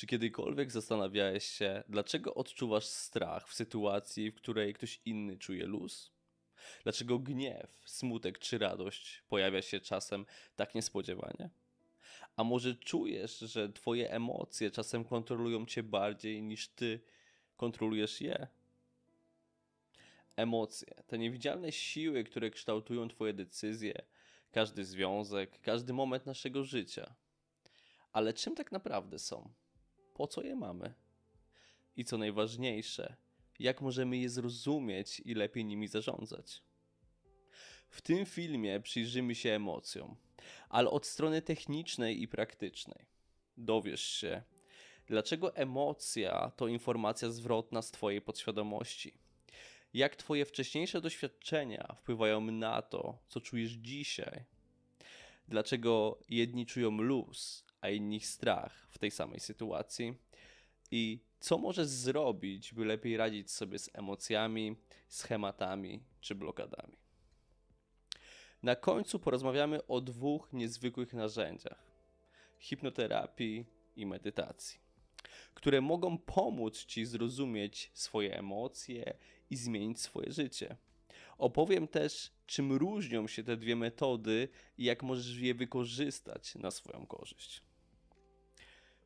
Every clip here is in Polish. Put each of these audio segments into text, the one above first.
Czy kiedykolwiek zastanawiałeś się, dlaczego odczuwasz strach w sytuacji, w której ktoś inny czuje luz? Dlaczego gniew, smutek czy radość pojawia się czasem tak niespodziewanie? A może czujesz, że twoje emocje czasem kontrolują cię bardziej niż ty kontrolujesz je? Emocje, te niewidzialne siły, które kształtują twoje decyzje, każdy związek, każdy moment naszego życia. Ale czym tak naprawdę są? Po co je mamy? I co najważniejsze, jak możemy je zrozumieć i lepiej nimi zarządzać? W tym filmie przyjrzymy się emocjom, ale od strony technicznej i praktycznej. Dowiesz się, dlaczego emocja to informacja zwrotna z twojej podświadomości. Jak twoje wcześniejsze doświadczenia wpływają na to, co czujesz dzisiaj. Dlaczego jedni czują luz, a inni strach w tej samej sytuacji. I co możesz zrobić, by lepiej radzić sobie z emocjami, schematami czy blokadami. Na końcu porozmawiamy o dwóch niezwykłych narzędziach: hipnoterapii i medytacji, które mogą pomóc ci zrozumieć swoje emocje i zmienić swoje życie. Opowiem też, czym różnią się te dwie metody i jak możesz je wykorzystać na swoją korzyść.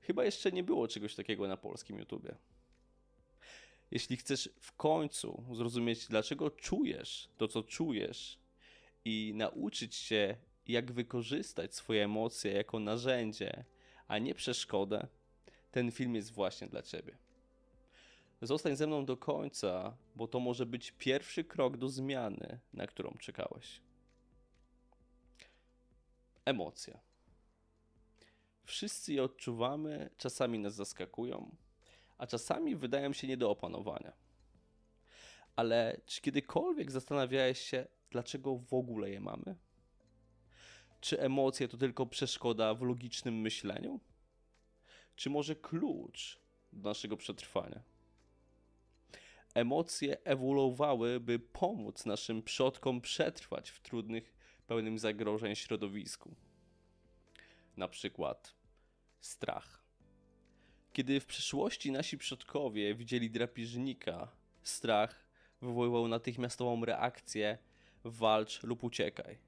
Chyba jeszcze nie było czegoś takiego na polskim YouTubie. Jeśli chcesz w końcu zrozumieć, dlaczego czujesz to, co czujesz i nauczyć się, jak wykorzystać swoje emocje jako narzędzie, a nie przeszkodę, ten film jest właśnie dla ciebie. Zostań ze mną do końca, bo to może być pierwszy krok do zmiany, na którą czekałeś. Emocje. Wszyscy je odczuwamy, czasami nas zaskakują, a czasami wydają się nie do opanowania. Ale czy kiedykolwiek zastanawiałeś się, dlaczego w ogóle je mamy? Czy emocje to tylko przeszkoda w logicznym myśleniu? Czy może klucz do naszego przetrwania? Emocje ewoluowały, by pomóc naszym przodkom przetrwać w trudnych, pełnym zagrożeń środowisku. Na przykład strach. Kiedy w przeszłości nasi przodkowie widzieli drapieżnika, strach wywoływał natychmiastową reakcję: walcz lub uciekaj.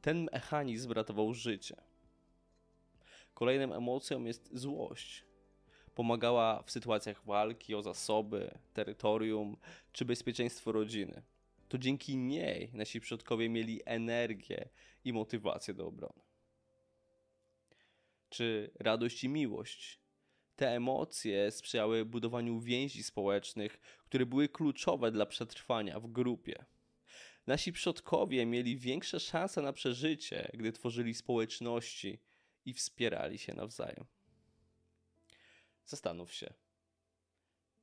Ten mechanizm ratował życie. Kolejną emocją jest złość. Pomagała w sytuacjach walki o zasoby, terytorium czy bezpieczeństwo rodziny. To dzięki niej nasi przodkowie mieli energię i motywację do obrony. Czy radość i miłość? Te emocje sprzyjały budowaniu więzi społecznych, które były kluczowe dla przetrwania w grupie. Nasi przodkowie mieli większe szanse na przeżycie, gdy tworzyli społeczności i wspierali się nawzajem. Zastanów się,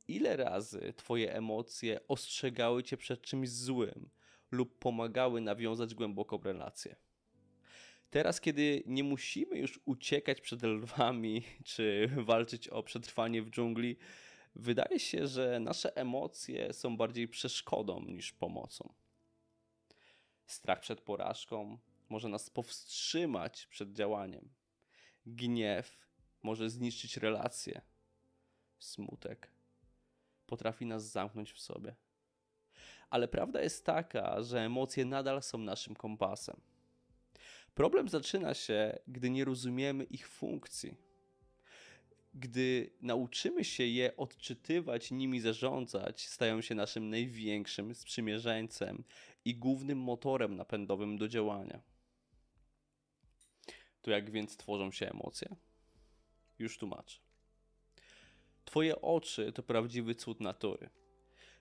ile razy twoje emocje ostrzegały cię przed czymś złym lub pomagały nawiązać głęboką relację. Teraz, kiedy nie musimy już uciekać przed lwami czy walczyć o przetrwanie w dżungli, wydaje się, że nasze emocje są bardziej przeszkodą niż pomocą. Strach przed porażką może nas powstrzymać przed działaniem. Gniew może zniszczyć relacje. Smutek potrafi nas zamknąć w sobie. Ale prawda jest taka, że emocje nadal są naszym kompasem. Problem zaczyna się, gdy nie rozumiemy ich funkcji. Gdy nauczymy się je odczytywać, nimi zarządzać, stają się naszym największym sprzymierzeńcem i głównym motorem napędowym do działania. To jak więc tworzą się emocje? Już tłumaczę. Twoje oczy to prawdziwy cud natury.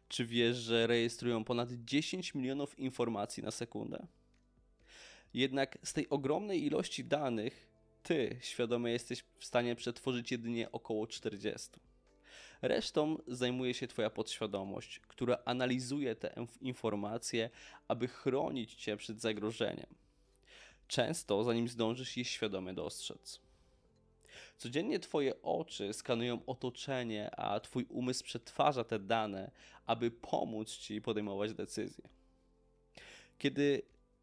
Czy wiesz, że rejestrują ponad 10 milionów informacji na sekundę? Jednak z tej ogromnej ilości danych ty świadomie jesteś w stanie przetworzyć jedynie około 40. Resztą zajmuje się twoja podświadomość, która analizuje te informacje, aby chronić cię przed zagrożeniem. Często zanim zdążysz je świadomie dostrzec. Codziennie twoje oczy skanują otoczenie, a twój umysł przetwarza te dane, aby pomóc ci podejmować decyzje. Kiedy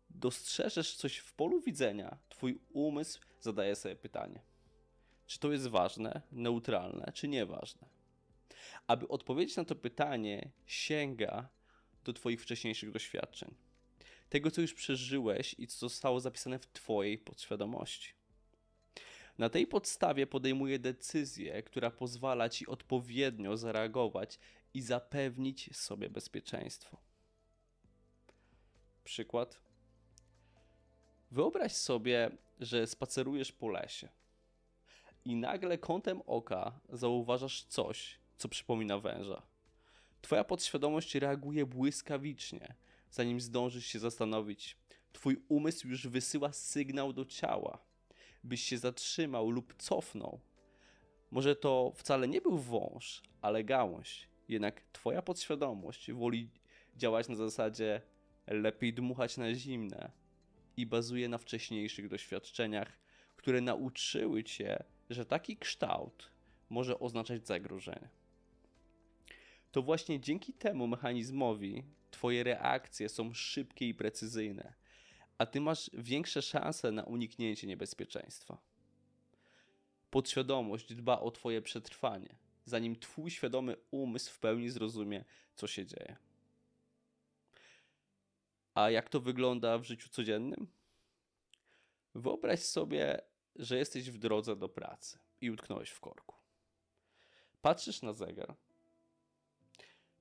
dostrzeżesz coś w polu widzenia, twój umysł zadaje sobie pytanie: Czy to jest ważne, neutralne, czy nieważne? Aby odpowiedzieć na to pytanie, sięga do Twoich wcześniejszych doświadczeń. Tego, co już przeżyłeś i co zostało zapisane w Twojej podświadomości. Na tej podstawie podejmuję decyzję, która pozwala Ci odpowiednio zareagować i zapewnić sobie bezpieczeństwo. Przykład. Wyobraź sobie, że spacerujesz po lesie i nagle kątem oka zauważasz coś, co przypomina węża. Twoja podświadomość reaguje błyskawicznie, zanim zdążysz się zastanowić. Twój umysł już wysyła sygnał do ciała, byś się zatrzymał lub cofnął. Może to wcale nie był wąż, ale gałąź. Jednak twoja podświadomość woli działać na zasadzie lepiej dmuchać na zimne i bazuje na wcześniejszych doświadczeniach, które nauczyły cię, że taki kształt może oznaczać zagrożenie. To właśnie dzięki temu mechanizmowi twoje reakcje są szybkie i precyzyjne, a ty masz większe szanse na uniknięcie niebezpieczeństwa. Podświadomość dba o twoje przetrwanie, zanim twój świadomy umysł w pełni zrozumie, co się dzieje. A jak to wygląda w życiu codziennym? Wyobraź sobie, że jesteś w drodze do pracy i utknąłeś w korku. Patrzysz na zegar.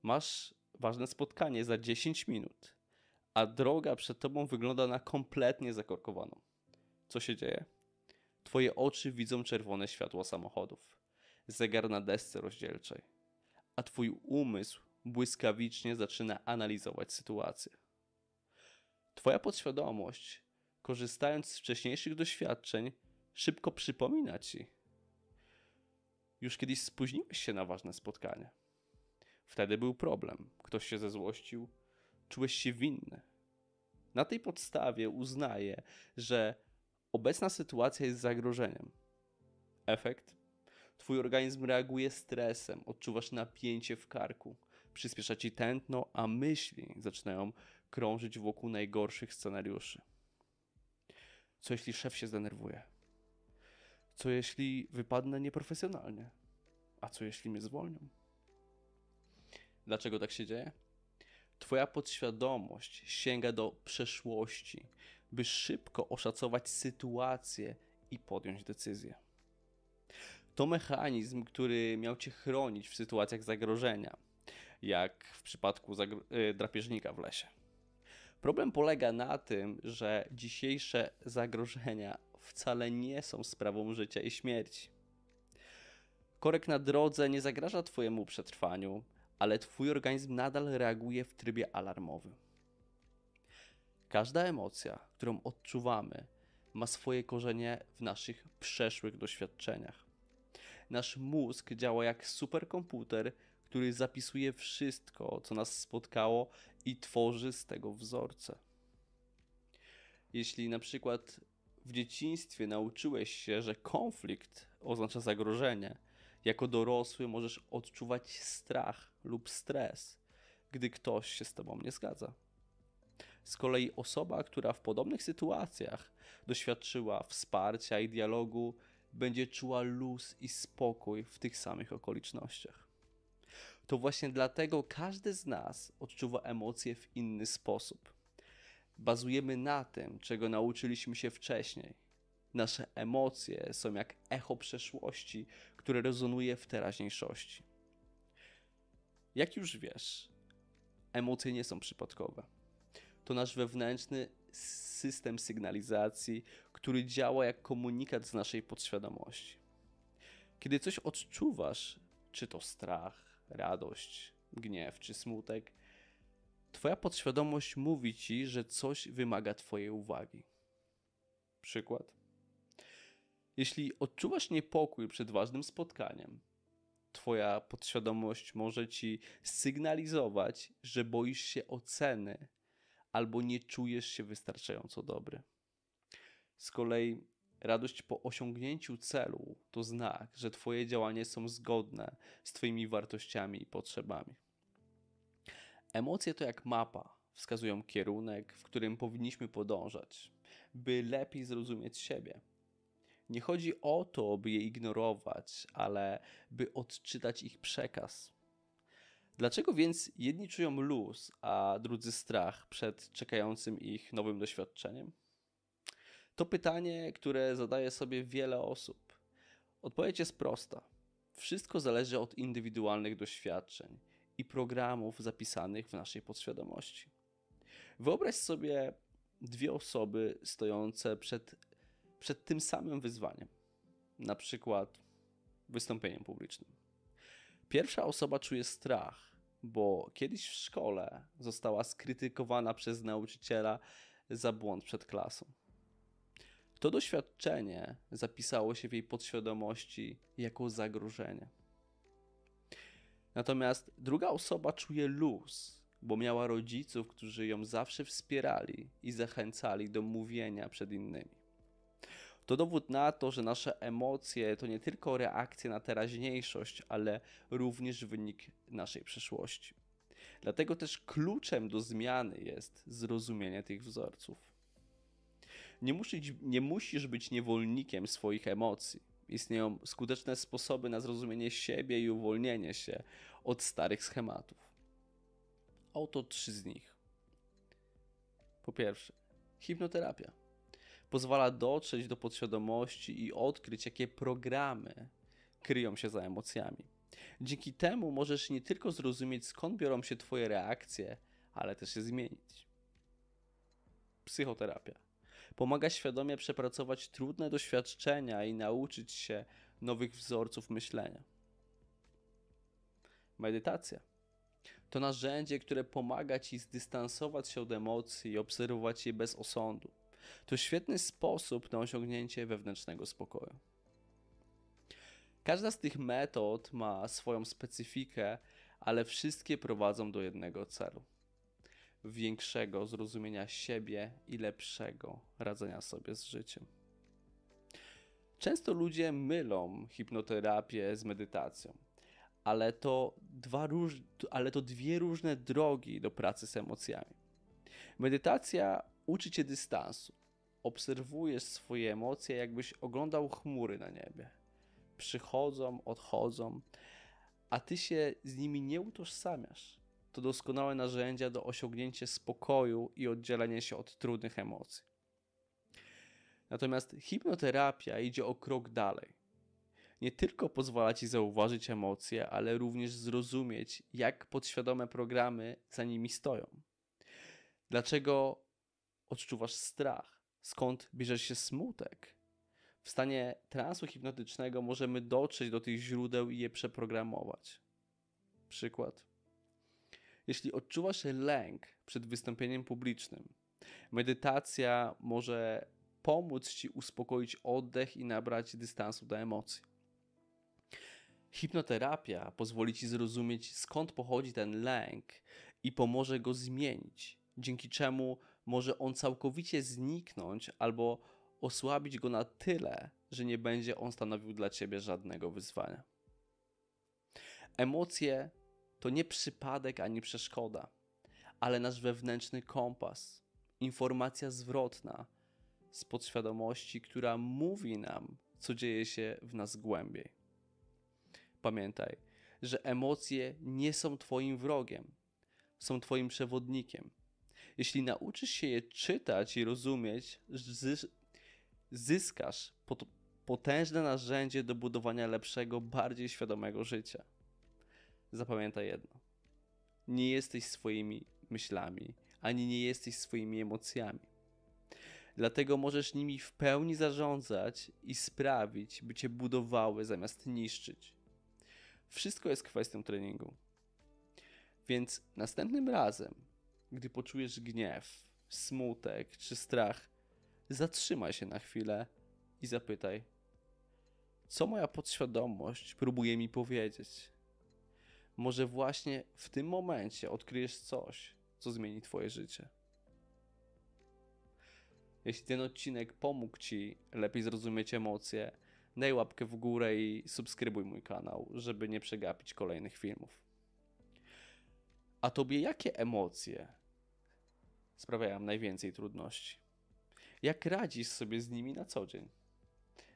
Masz ważne spotkanie za 10 minut, a droga przed tobą wygląda na kompletnie zakorkowaną. Co się dzieje? Twoje oczy widzą czerwone światło samochodów, zegar na desce rozdzielczej, a twój umysł błyskawicznie zaczyna analizować sytuację. Twoja podświadomość, korzystając z wcześniejszych doświadczeń, szybko przypomina ci. Już kiedyś spóźniłeś się na ważne spotkanie. Wtedy był problem. Ktoś się zezłościł, czułeś się winny. Na tej podstawie uznaję, że obecna sytuacja jest zagrożeniem. Efekt? Twój organizm reaguje stresem, odczuwasz napięcie w karku, przyspiesza ci tętno, a myśli zaczynają krążyć wokół najgorszych scenariuszy. Co jeśli szef się zdenerwuje? Co jeśli wypadnę nieprofesjonalnie? A co jeśli mnie zwolnią? Dlaczego tak się dzieje? Twoja podświadomość sięga do przeszłości, by szybko oszacować sytuację i podjąć decyzję. To mechanizm, który miał cię chronić w sytuacjach zagrożenia, jak w przypadku drapieżnika w lesie. Problem polega na tym, że dzisiejsze zagrożenia wcale nie są sprawą życia i śmierci. Korek na drodze nie zagraża twojemu przetrwaniu, ale twój organizm nadal reaguje w trybie alarmowym. Każda emocja, którą odczuwamy, ma swoje korzenie w naszych przeszłych doświadczeniach. Nasz mózg działa jak superkomputer, który zapisuje wszystko, co nas spotkało i tworzy z tego wzorce. Jeśli na przykład w dzieciństwie nauczyłeś się, że konflikt oznacza zagrożenie, jako dorosły możesz odczuwać strach lub stres, gdy ktoś się z tobą nie zgadza. Z kolei osoba, która w podobnych sytuacjach doświadczyła wsparcia i dialogu, będzie czuła luz i spokój w tych samych okolicznościach. To właśnie dlatego każdy z nas odczuwa emocje w inny sposób. Bazujemy na tym, czego nauczyliśmy się wcześniej. Nasze emocje są jak echo przeszłości, które rezonuje w teraźniejszości. Jak już wiesz, emocje nie są przypadkowe. To nasz wewnętrzny system sygnalizacji, który działa jak komunikat z naszej podświadomości. Kiedy coś odczuwasz, czy to strach, radość, gniew czy smutek, twoja podświadomość mówi ci, że coś wymaga twojej uwagi. Przykład. Jeśli odczuwasz niepokój przed ważnym spotkaniem, twoja podświadomość może ci sygnalizować, że boisz się oceny albo nie czujesz się wystarczająco dobry. Z kolei radość po osiągnięciu celu to znak, że twoje działania są zgodne z twoimi wartościami i potrzebami. Emocje to jak mapa, wskazują kierunek, w którym powinniśmy podążać, by lepiej zrozumieć siebie. Nie chodzi o to, by je ignorować, ale by odczytać ich przekaz. Dlaczego więc jedni czują luz, a drudzy strach przed czekającym ich nowym doświadczeniem? To pytanie, które zadaje sobie wiele osób. Odpowiedź jest prosta. Wszystko zależy od indywidualnych doświadczeń i programów zapisanych w naszej podświadomości. Wyobraź sobie dwie osoby stojące przed tym samym wyzwaniem, na przykład wystąpieniem publicznym. Pierwsza osoba czuje strach, bo kiedyś w szkole została skrytykowana przez nauczyciela za błąd przed klasą. To doświadczenie zapisało się w jej podświadomości jako zagrożenie. Natomiast druga osoba czuje luz, bo miała rodziców, którzy ją zawsze wspierali i zachęcali do mówienia przed innymi. To dowód na to, że nasze emocje to nie tylko reakcje na teraźniejszość, ale również wynik naszej przeszłości. Dlatego też kluczem do zmiany jest zrozumienie tych wzorców. Nie musisz być niewolnikiem swoich emocji. Istnieją skuteczne sposoby na zrozumienie siebie i uwolnienie się od starych schematów. Oto 3 z nich. Po pierwsze, hipnoterapia. Pozwala dotrzeć do podświadomości i odkryć, jakie programy kryją się za emocjami. Dzięki temu możesz nie tylko zrozumieć, skąd biorą się twoje reakcje, ale też je zmienić. Psychoterapia. Pomaga świadomie przepracować trudne doświadczenia i nauczyć się nowych wzorców myślenia. Medytacja. To narzędzie, które pomaga ci zdystansować się od emocji i obserwować je bez osądu. To świetny sposób na osiągnięcie wewnętrznego spokoju. Każda z tych metod ma swoją specyfikę, ale wszystkie prowadzą do jednego celu: większego zrozumienia siebie i lepszego radzenia sobie z życiem. Często ludzie mylą hipnoterapię z medytacją, ale to dwie różne drogi do pracy z emocjami. Medytacja uczy cię dystansu. Obserwujesz swoje emocje, jakbyś oglądał chmury na niebie. Przychodzą, odchodzą, a ty się z nimi nie utożsamiasz. To doskonałe narzędzia do osiągnięcia spokoju i oddzielenia się od trudnych emocji. Natomiast hipnoterapia idzie o krok dalej. Nie tylko pozwala ci zauważyć emocje, ale również zrozumieć, jak podświadome programy za nimi stoją. Dlaczego odczuwasz strach? Skąd bierze się smutek? W stanie transu hipnotycznego możemy dotrzeć do tych źródeł i je przeprogramować. Przykład. Jeśli odczuwasz lęk przed wystąpieniem publicznym, medytacja może pomóc ci uspokoić oddech i nabrać dystansu do emocji. Hipnoterapia pozwoli ci zrozumieć, skąd pochodzi ten lęk i pomoże go zmienić, dzięki czemu może on całkowicie zniknąć albo osłabić go na tyle, że nie będzie on stanowił dla ciebie żadnego wyzwania. Emocje to nie przypadek ani przeszkoda, ale nasz wewnętrzny kompas, informacja zwrotna z podświadomości, która mówi nam, co dzieje się w nas głębiej. Pamiętaj, że emocje nie są twoim wrogiem, są twoim przewodnikiem. Jeśli nauczysz się je czytać i rozumieć, zyskasz potężne narzędzie do budowania lepszego, bardziej świadomego życia. Zapamiętaj jedno. Nie jesteś swoimi myślami, ani nie jesteś swoimi emocjami. Dlatego możesz nimi w pełni zarządzać i sprawić, by cię budowały zamiast niszczyć. Wszystko jest kwestią treningu. Więc następnym razem, gdy poczujesz gniew, smutek czy strach, zatrzymaj się na chwilę i zapytaj, co moja podświadomość próbuje mi powiedzieć. Może właśnie w tym momencie odkryjesz coś, co zmieni twoje życie. Jeśli ten odcinek pomógł ci lepiej zrozumieć emocje, daj łapkę w górę i subskrybuj mój kanał, żeby nie przegapić kolejnych filmów. A tobie jakie emocje sprawiają najwięcej trudności? Jak radzisz sobie z nimi na co dzień?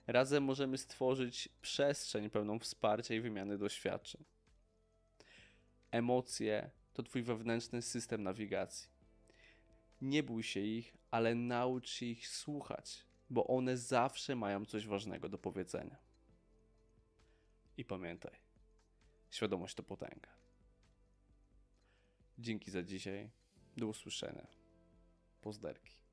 Razem możemy stworzyć przestrzeń pełną wsparcia i wymiany doświadczeń. Emocje to twój wewnętrzny system nawigacji. Nie bój się ich, ale naucz się ich słuchać, bo one zawsze mają coś ważnego do powiedzenia. I pamiętaj, świadomość to potęga. Dzięki za dzisiaj. Do usłyszenia. Pozderki.